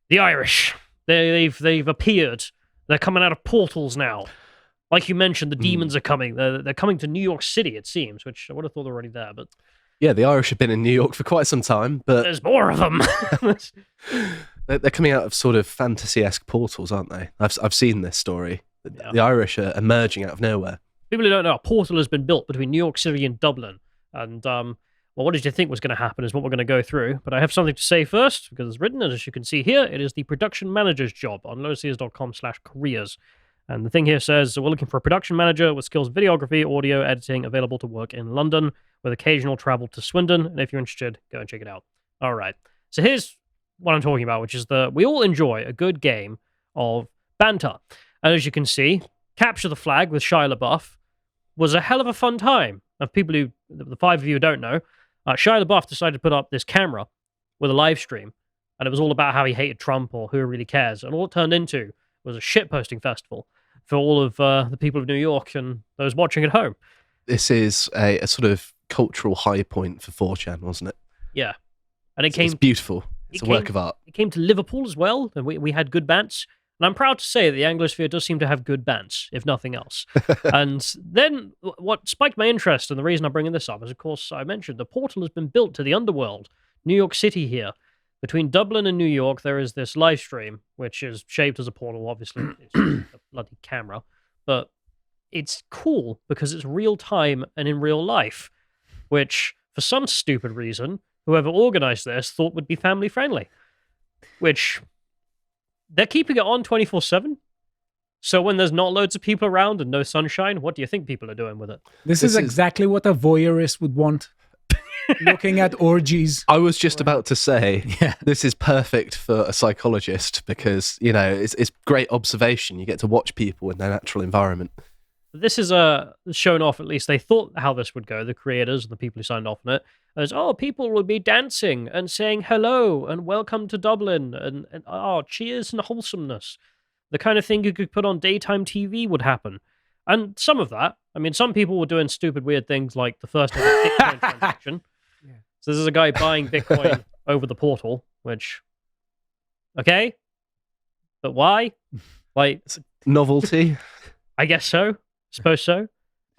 The Irish. They've appeared. They're coming out of portals now. Like you mentioned, the demons are coming. They're coming to New York City, it seems, which I would have thought they're already there, but Yeah, the Irish have been in New York for quite some time, but there's more of them. they're coming out of sort of fantasy-esque portals, aren't they? I've seen this story. Yeah. The Irish are emerging out of nowhere. People who don't know, a portal has been built between New York City and Dublin. And, well, what did you think was going to happen is what we're going to go through. But I have something to say first, because it's written, and as you can see here, it is the production manager's job on lotus.com/careers. And the thing here says, we're looking for a production manager with skills in videography, audio, editing, available to work in London, with occasional travel to Swindon. And if you're interested, go and check it out. All right. So here's what I'm talking about, which is we all enjoy a good game of banter. And as you can see, Capture the Flag with Shia LaBeouf was a hell of a fun time. And people who, the five of you who don't know, Shia LaBeouf decided to put up this camera with a live stream. And it was all about how he hated Trump or who really cares. And all it turned into was a shitposting festival for all of the people of New York and those watching at home. This is a sort of cultural high point for 4chan, wasn't it? Yeah. And It's beautiful. It's a work of art. It came to Liverpool as well, and we had good bants. And I'm proud to say that the Anglosphere does seem to have good bants, if nothing else. And then what spiked my interest, and the reason I'm bringing this up is, of course, I mentioned the portal has been built to the underworld, New York City here. Between Dublin and New York, there is this live stream, which is shaped as a portal, obviously. It's a bloody camera. But it's cool because it's real time and in real life, which, for some stupid reason, whoever organized this thought would be family friendly. Which, they're keeping it on 24/7. So when there's not loads of people around and no sunshine, what do you think people are doing with it? This is exactly what a voyeurist would want. Looking at orgies. I was just about to say, Yeah. this is perfect for a psychologist because, you know, it's great observation. You get to watch people in their natural environment. This is shown off, at least they thought how this would go, the creators and the people who signed off on it, as, people will be dancing and saying hello and welcome to Dublin and cheers and wholesomeness. The kind of thing you could put on daytime TV would happen. And some of that, I mean, some people were doing stupid, weird things like the first ever Bitcoin transaction. Yeah. So there's a guy buying Bitcoin over the portal, which, okay, but why? Like, Novelty. I guess so. Suppose so.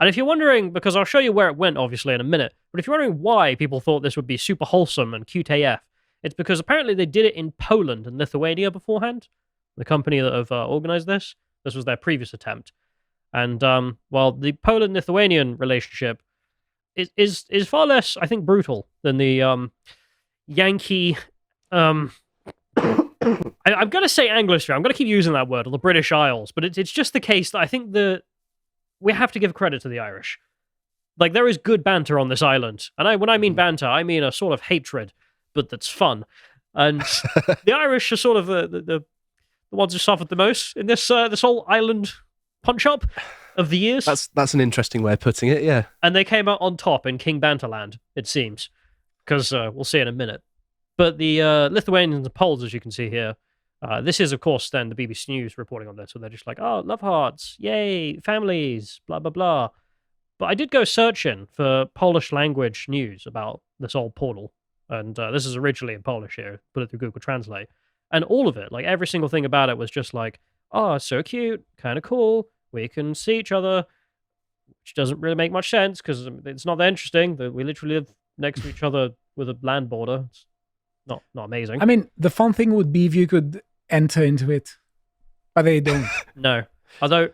And if you're wondering, because I'll show you where it went, obviously, in a minute, but if you're wondering why people thought this would be super wholesome and cute AF, it's because apparently they did it in Poland and Lithuania beforehand. The company that have organized this was their previous attempt. And, well, the Poland-Lithuanian relationship is far less, I think, brutal than the Yankee... I'm going to say Anglosphere. I'm going to keep using that word, or the British Isles, but it's just the case that I think we have to give credit to the Irish. Like, there is good banter on this island. And when I mean banter, I mean a sort of hatred, but that's fun. And the Irish are sort of the ones who suffered the most in this whole island punch-up of the years. That's an interesting way of putting it, yeah. And they came out on top in King Banterland, it seems. Because we'll see in a minute. But the Lithuanians and Poles, as you can see here, this is, of course, then the BBC News reporting on this, so they're just like, oh, love hearts, yay, families, blah, blah, blah. But I did go searching for Polish language news about this old portal, and this is originally in Polish here, put it through Google Translate, and all of it, like every single thing about it was just like, oh, so cute, kind of cool, we can see each other, which doesn't really make much sense, because it's not that interesting, we literally live next to each other with a land border. It's not amazing. I mean, the fun thing would be if you could enter into it, but they don't. No. Although,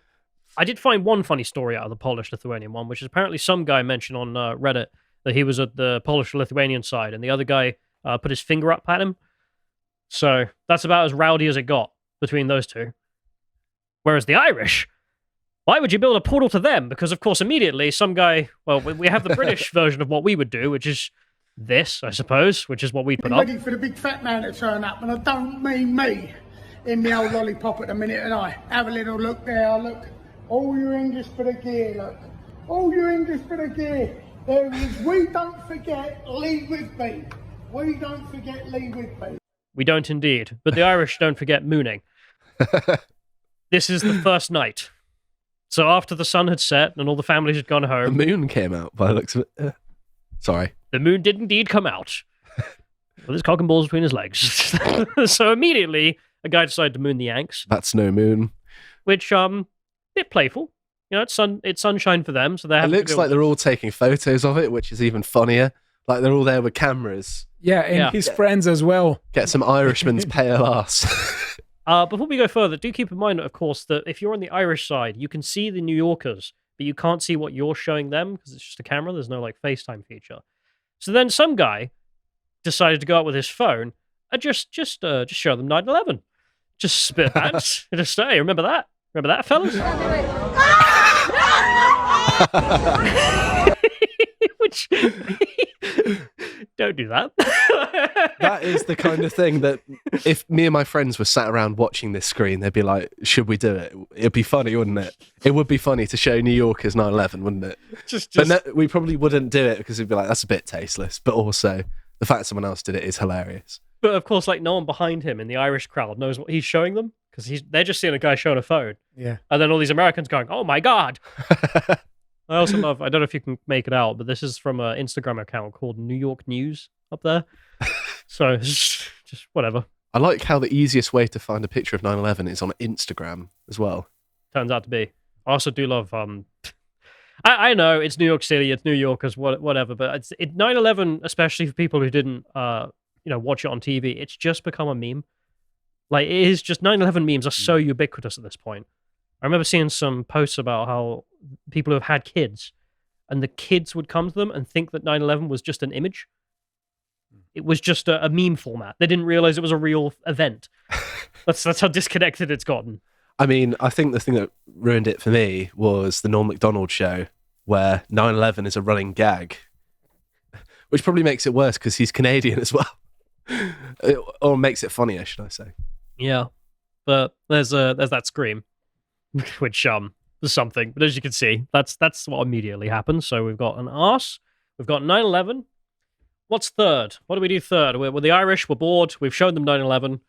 I did find one funny story out of the Polish-Lithuanian one, which is apparently some guy mentioned on Reddit that he was at the Polish-Lithuanian side, and the other guy put his finger up at him. So, that's about as rowdy as it got between those two. Whereas the Irish, why would you build a portal to them? Because, of course, immediately some guy, well, we have the British version of what we would do, which is this, I suppose, which is what we'd put up. Ready for the big fat man to turn up, and I don't mean me in my old lollipop at the minute, and I have a little look there, look. All your English for the gear, look. All your English for the gear. There is, we don't forget, lead with me. We don't forget, lead with me. We don't indeed, but the Irish don't forget mooning. This is the first night. So after the sun had set and all the families had gone home... The moon came out by the looks of it. Sorry. The moon did indeed come out. with his cock and balls between his legs. So immediately, a guy decided to moon the Yanks, That's no moon. which bit playful. You know, it's sunshine for them, so they It have. looks like they're all taking photos of it, which is even funnier. Like they're all there with cameras. Yeah, and Yeah. his friends as well. Get some Irishman's pale ass. Before we go further, do keep in mind, of course, that if you're on the Irish side, you can see the New Yorkers, but you can't see what you're showing them because it's just a camera. There's no like FaceTime feature. So then some guy decided to go out with his phone and just show them 9/11. Just spit that. And just say, remember that? Remember that, fellas? Which don't do that. That is the kind of thing that if me and my friends were sat around watching this screen, they'd be like, should we do it? It'd be funny, wouldn't it? It would be funny to show New Yorkers 9/11, wouldn't it? But no, we probably wouldn't do it because we'd be like, that's a bit tasteless. But also, the fact someone else did it is hilarious. But of course, like no one behind him in the Irish crowd knows what he's showing them because they're just seeing a guy showing a phone. Yeah. And then all these Americans going, oh my God. I also love, I don't know if you can make it out, but this is from an Instagram account called New York News up there. So it's just whatever. I like how the easiest way to find a picture of 9/11 is on Instagram as well. Turns out to be. I also do love, I know it's New York City, it's New Yorkers, whatever, but it's 9/11, especially for people who didn't, watch it on TV, it's just become a meme. Like, it is just 9/11 memes are so ubiquitous at this point. I remember seeing some posts about how people who have had kids and the kids would come to them and think that 9/11 was just an image. It was just a meme format. They didn't realize it was a real event. That's how disconnected it's gotten. I mean, I think the thing that ruined it for me was the Norm Macdonald show where 9/11 is a running gag, which probably makes it worse because he's Canadian as well. Or makes it funnier, should I say. Yeah. But there's that scream, which is something. But as you can see, that's what immediately happens. So we've got an arse, we've got 9/11. What's third? What do we do third? We're the Irish, we're bored, we've shown them 9/11,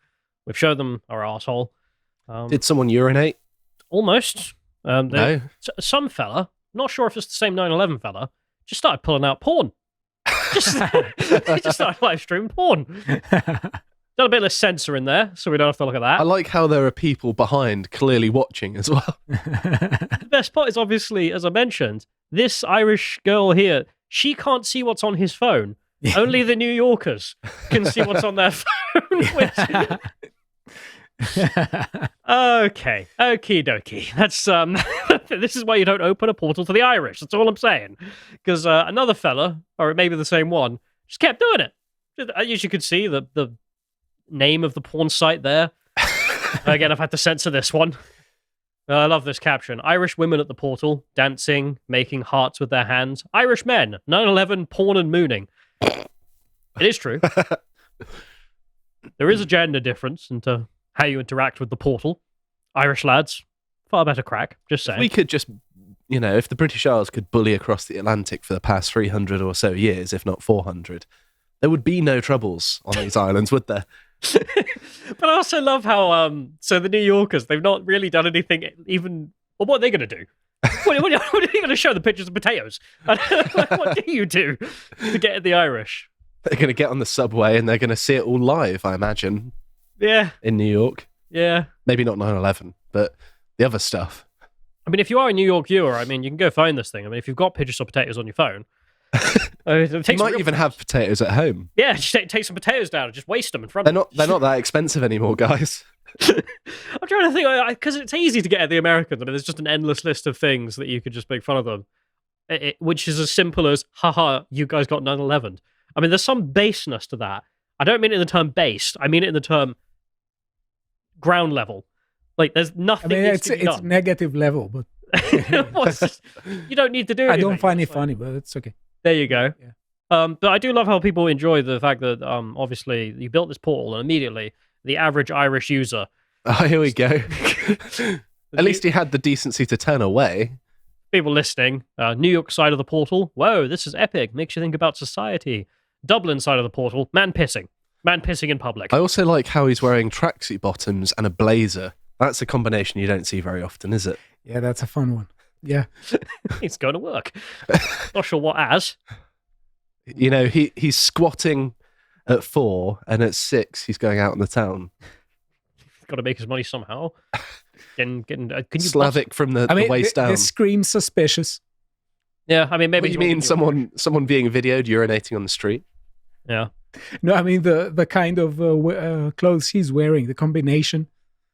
we've shown them our arsehole. Did someone urinate? Almost. No. Some fella, not sure if it's the same 9/11 fella, just started pulling out porn. He just started live streaming porn. Done a bit of censor in there, so we don't have to look at that. I like how there are people behind clearly watching as well. The best part is obviously, as I mentioned, this Irish girl here, she can't see what's on his phone. Only the New Yorkers can see what's on their phone. Okay, okie dokie. That's this is why you don't open a portal to the Irish. That's all I'm saying. Because another fella, or maybe the same one, just kept doing it. As you could see, the name of the porn site there. Again, I've had to censor this one. I love this caption. Irish women at the portal, dancing, making hearts with their hands. Irish men, 9/11, porn and mooning. It is true. There is a gender difference into how you interact with the portal. Irish lads, far better crack, just saying. We could just, if the British Isles could bully across the Atlantic for the past 300 or so years, if not 400, there would be no troubles on these islands, would there? But I also love how, so the New Yorkers, they've not really done anything even, well, what are they going to do? What are you going to show the pictures of potatoes? What do you do to get at the Irish? They're going to get on the subway and they're going to see it all live, I imagine. Yeah. In New York. Yeah. Maybe not 9/11, but the other stuff. I mean, if you are a New York viewer, I mean, you can go find this thing. I mean, if you've got pictures of potatoes on your phone, you might even have potatoes at home. Yeah, just take some potatoes down and just waste them in front of you. They're not that expensive anymore, guys. I'm trying to think, because it's easy to get at the Americans. I mean, there's just an endless list of things that you could just make fun of them, which is as simple as, haha, you guys got 9/11. I mean, there's some baseness to that. I don't mean it in the term based. I mean it in the term ground level. Like, there's nothing needs to be done. It's negative level, but you don't need to do it. I don't find it funny, but it's okay. There you go. Yeah. But I do love how people enjoy the fact that obviously you built this portal and immediately the average Irish user. Oh, here we go. At least he had the decency to turn away. People listening, New York side of the portal. Whoa, this is epic. Makes you think about society. Dublin side of the portal. Man pissing in public. I also like how he's wearing tracksuit bottoms and a blazer. That's a combination you don't see very often, is it? Yeah, that's a fun one. Yeah. He's going to work. Not sure what as. He's squatting at 4, and at 6 he's going out in the town. Got to make his money somehow. Can you Slavic from the waist down. This screams suspicious. Yeah, I mean, maybe What do you mean someone being videoed urinating on the street? Yeah. No, I mean the kind of clothes he's wearing, the combination.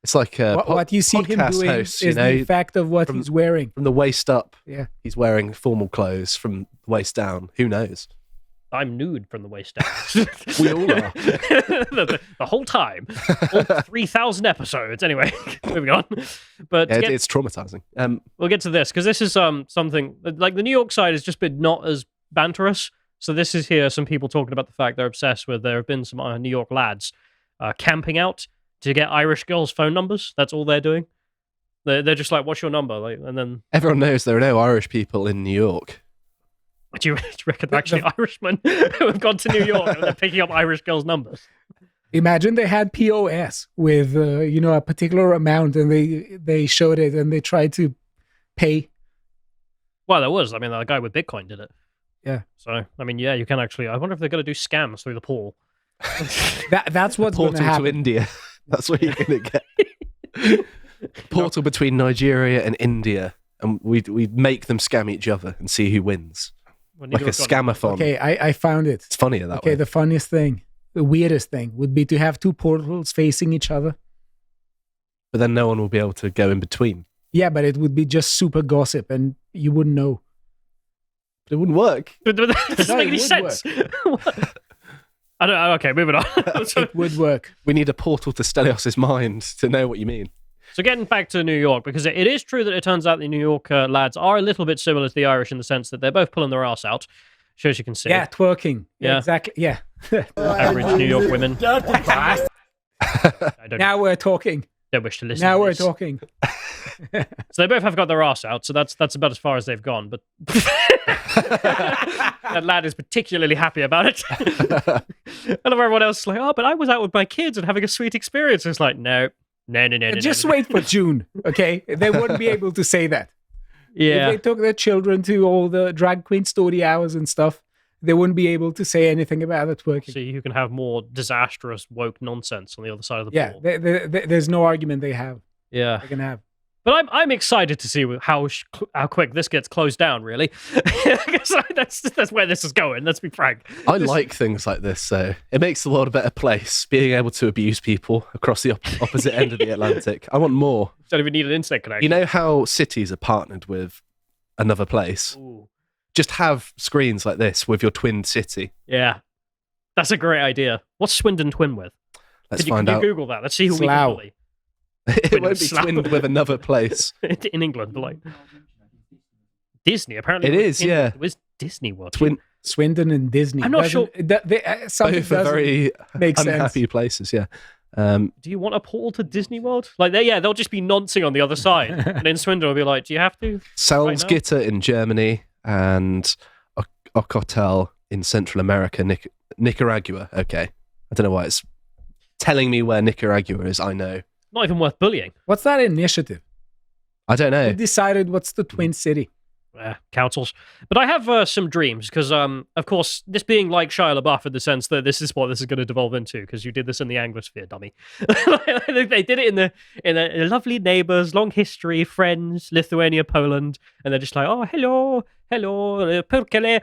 It's like what you see him doing host, is the fact of what he's wearing. From the waist up, yeah, he's wearing formal clothes. From the waist down, who knows? I'm nude from the waist down. We all are. the whole time. All 3,000 episodes. Anyway, moving on. But yeah, it's traumatizing. We'll get to this, because this is something, like the New York side has just been not as banterous. So this is here, some people talking about the fact they're obsessed with, there have been some New York lads camping out to get Irish girls' phone numbers. That's all they're doing. They're just like, what's your number? Like, and then everyone knows there are no Irish people in New York. Do you reckon they're actually Irishmen who have gone to New York and they're picking up Irish girls' numbers? Imagine they had POS with a particular amount, and they showed it and they tried to pay. Well, there was. I mean, the guy with Bitcoin did it. Yeah. So, I mean, yeah, you can actually. I wonder if they're going to do scams through the portal. That's what's going to happen. Portal to India. That's what you're going to get. Portal between Nigeria and India, and we make them scam each other and see who wins. Like a scamathon. Okay, I found it. It's funnier that way. Okay, the funniest thing, the weirdest thing would be to have two portals facing each other. But then no one will be able to go in between. Yeah, but it would be just super gossip and you wouldn't know. But it wouldn't work. But that doesn't make any sense. I don't. Okay, moving on. It would work. We need a portal to Stelios' mind to know what you mean. So getting back to New York, because it is true that it turns out the New York lads are a little bit similar to the Irish in the sense that they're both pulling their ass out. Sure as you can see. Yeah, twerking. Yeah. Exactly. Yeah. Average New York women. Now we're talking. Don't wish to listen. Now to we're this. talking. So they both have got their ass out, so that's about as far as they've gone. But that lad is particularly happy about it. And everyone else is like, oh, but I was out with my kids and having a sweet experience. It's like, no. Just wait for June, okay? They wouldn't be able to say that. Yeah. If they took their children to all the drag queen story hours and stuff, they wouldn't be able to say anything about it working. So you can have more disastrous woke nonsense on the other side of the ball. Yeah, there's no argument they have. Yeah. They can have. But I'm excited to see how quick this gets closed down, really. that's where this is going, let's be frank. I like things like this, so it makes the world a better place, being able to abuse people across the opposite end of the Atlantic. I want more. Don't even need an internet connection. You know how cities are partnered with another place? Ooh. Just have screens like this with your twinned city. Yeah. That's a great idea. What's Swindon twin with? Let's find out. Can you Google that? Let's see who we can bully. It won't be twinned with another place. In England, but like Disney, apparently. It is, yeah. It was Disney World. Swindon and Disney. I'm not sure. Something both are very make unhappy sense. places, yeah. Do you want a portal to Disney World? Like, they'll just be noncing on the other side. And then Swindon will be like, do you have to? Salzgitter in Germany and Ocotel in Central America, Nicaragua. Okay. I don't know why it's telling me where Nicaragua is, I know. Not even worth bullying. What's that initiative? I don't know. Who decided what's the twin city? Councils. But I have some dreams, because, of course, this being like Shia LaBeouf in the sense that this is what this is going to devolve into, because you did this in the Anglosphere, dummy. They did it in a lovely neighbours, long history, friends, Lithuania, Poland, and they're just like, oh, hello, perkele.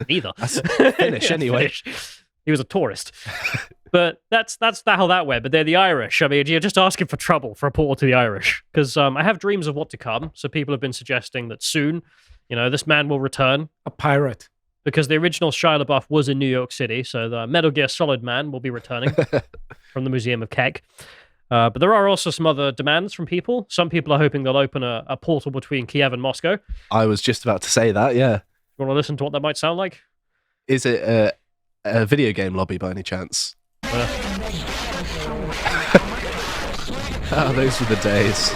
Neither. That's Finnish, anyway. Finnish. He was a tourist. But that's how that went. But they're the Irish. I mean, you're just asking for trouble for a portal to the Irish. Because I have dreams of what to come. So people have been suggesting that soon, this man will return. A pirate. Because the original Shia LaBeouf was in New York City. So the Metal Gear Solid man will be returning from the Museum of Keg. But there are also some other demands from people. Some people are hoping they'll open a portal between Kiev and Moscow. I was just about to say that, yeah. You want to listen to what that might sound like? Is it a video game lobby by any chance? Those were the days.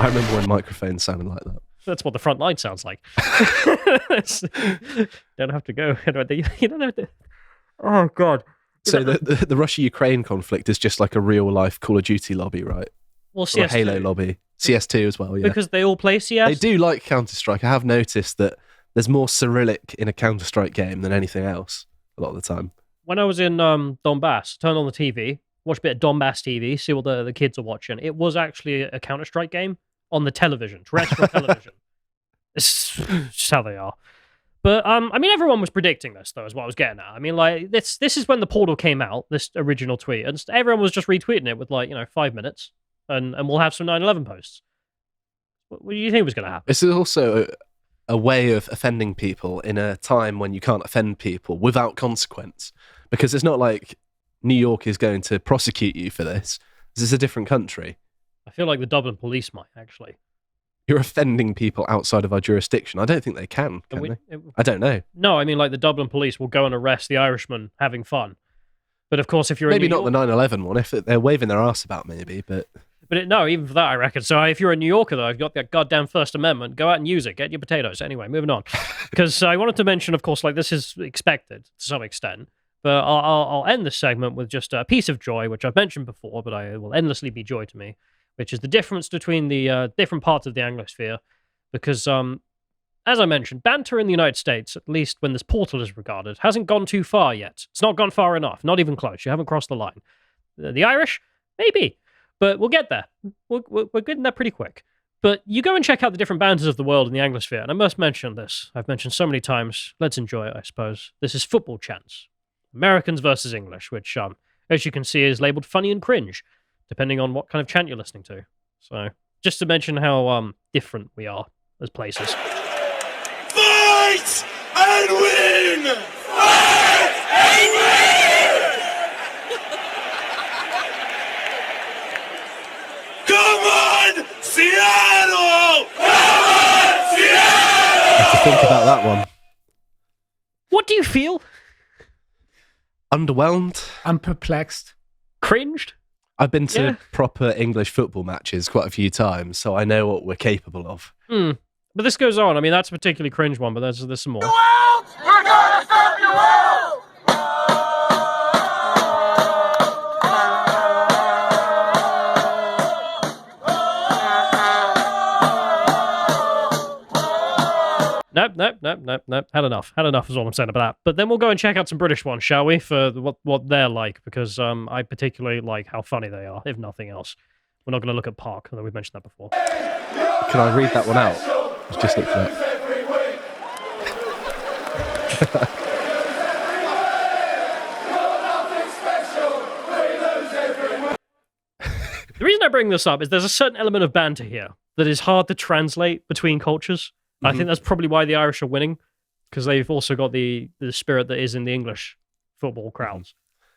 I remember when microphones sounded like that. That's what the front line sounds like. Don't have to go. You don't have to. Oh, God. So the Russia-Ukraine conflict is just like a real-life Call of Duty lobby, right? Well, CS2. Or a Halo lobby. CS2 as well, yeah. Because they all play CS? They do like Counter-Strike. I have noticed that there's more Cyrillic in a Counter-Strike game than anything else a lot of the time. when I was in Donbass, turned on the TV, watched a bit of Donbass TV, see what the kids are watching. It was actually a Counter-Strike game on the television, terrestrial television. It's just how they are. But I mean, everyone was predicting this, though, is what I was getting at. I mean, like this is when the Portal came out, this original tweet, and everyone was just retweeting it with 5 minutes, and we'll have some 9/11 posts. What do you think was going to happen? This is also a way of offending people in a time when you can't offend people without consequence, because it's not like New York is going to prosecute you for this. This is a different country. I feel like the Dublin police might, actually. You're offending people outside of our jurisdiction. I don't think they can they? I don't know. No, I mean, like, the Dublin police will go and arrest the Irishman having fun. But of course, if you're maybe in New not York, the 9/11 one, if they're waving their ass about, maybe, but... no, even for that, I reckon. So if you're a New Yorker, though, I've got that goddamn First Amendment. Go out and use it. Get your potatoes. Anyway, moving on. Because I wanted to mention, of course, like, this is expected to some extent. But I'll end this segment with just a piece of joy, which I've mentioned before, but I will endlessly be joy to me, which is the difference between the different parts of the Anglosphere. Because, as I mentioned, banter in the United States, at least when this portal is regarded, hasn't gone too far yet. It's not gone far enough. Not even close. You haven't crossed the line. The Irish? Maybe. But we'll get there. We're getting there pretty quick. But you go and check out the different banters of the world in the Anglosphere, and I must mention this. I've mentioned so many times. Let's enjoy it, I suppose. This is football chants. Americans versus English, which, as you can see, is labelled funny and cringe, depending on what kind of chant you're listening to. So, just to mention how different we are as places. Fight and win! Fight and win! Come on, Seattle! Come on, Seattle! I have to think about that one. What do you feel? Underwhelmed. I'm perplexed. Cringed? I've been to proper English football matches quite a few times, so I know what we're capable of. But this goes on. I mean, that's a particularly cringe one, but there's some more. We're gonna stop you all! Nope. Had enough is all I'm saying about that. But then we'll go and check out some British ones, shall we? For what they're like, because I particularly like how funny they are, if nothing else. We're not going to look at Park, although we've mentioned that before. Can I read that one out? I've just looked it up. The reason I bring this up is there's a certain element of banter here that is hard to translate between cultures. Mm-hmm. I think that's probably why the Irish are winning, because they've also got the spirit that is in the English football crowds.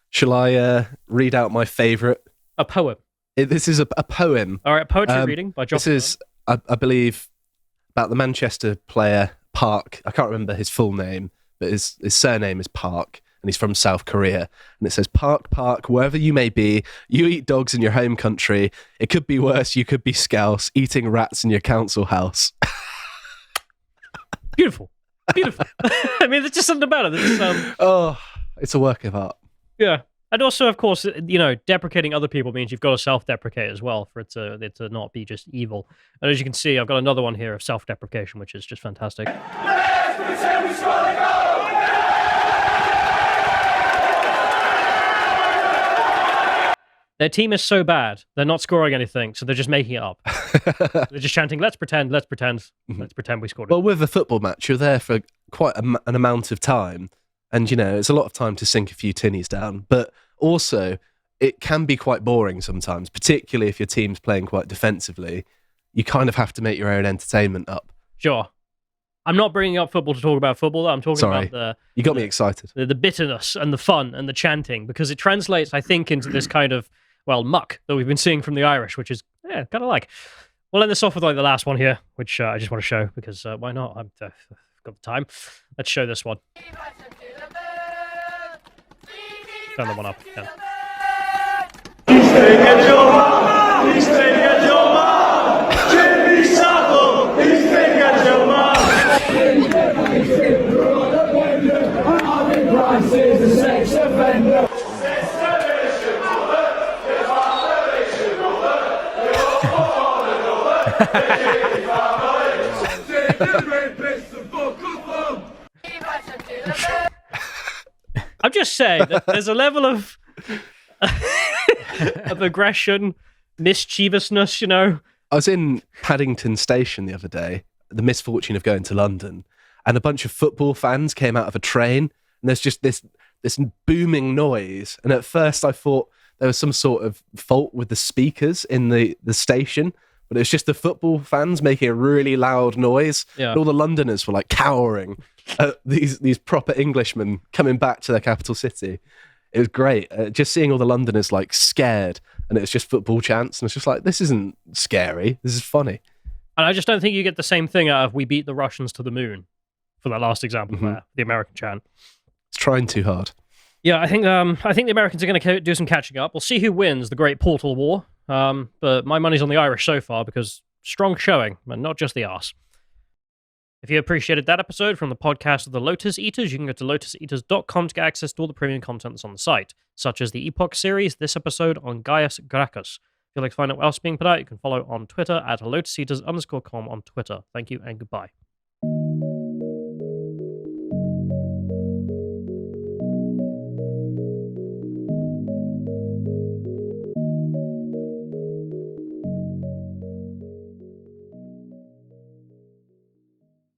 Shall I read out my favourite? A poem. This is a poem. All right, poetry reading by Josh. This is, I believe, about the Manchester player Park. I can't remember his full name, but his surname is Park, and he's from South Korea. And it says, Park, wherever you may be, you eat dogs in your home country. It could be worse. You could be scouse, eating rats in your council house. Beautiful. I mean, there's just something about it. It's a work of art. Yeah. And also, of course, deprecating other people means you've got to self-deprecate as well for it to not be just evil. And as you can see, I've got another one here of self-deprecation, which is just fantastic. Their team is so bad, they're not scoring anything, so they're just making it up. They're just chanting, let's pretend we scored it. Well, with a football match, you're there for quite an amount of time, and, it's a lot of time to sink a few tinnies down, but also, it can be quite boring sometimes, particularly if your team's playing quite defensively. You kind of have to make your own entertainment up. Sure. I'm not bringing up football to talk about football. I'm talking about you got me excited. The bitterness and the fun and the chanting, because it translates, I think, into this kind of, muck that we've been seeing from the Irish, which is, kind of like. We'll end this off with the last one here, which I just want to show, because why not? I've got the time. Let's show this one. Turn the one up. Yeah. just say that there's a level of of aggression, mischievousness, you know. I was in Paddington Station the other day, the misfortune of going to London, and a bunch of football fans came out of a train, and there's just this booming noise. And at first I thought there was some sort of fault with the speakers in the station, but it's just the football fans making a really loud noise. Yeah. And all the Londoners were like cowering at these proper Englishmen coming back to their capital city. It was great. Just seeing all the Londoners like scared, and it's just football chants, and it's just like, this isn't scary. This is funny. And I just don't think you get the same thing out of "We beat the Russians to the moon" for that last example there, the American chant. It's trying too hard. Yeah, I think the Americans are going to do some catching up. We'll see who wins the Great Portal War. But my money's on the Irish so far because strong showing, and not just the arse. If you appreciated that episode from the podcast of the Lotus Eaters, you can go to lotuseaters.com to get access to all the premium content that's on the site, such as the Epoch series, this episode on Gaius Gracchus. If you'd like to find out what else is being put out, you can follow on Twitter at lotuseaters_com on Twitter. Thank you and goodbye.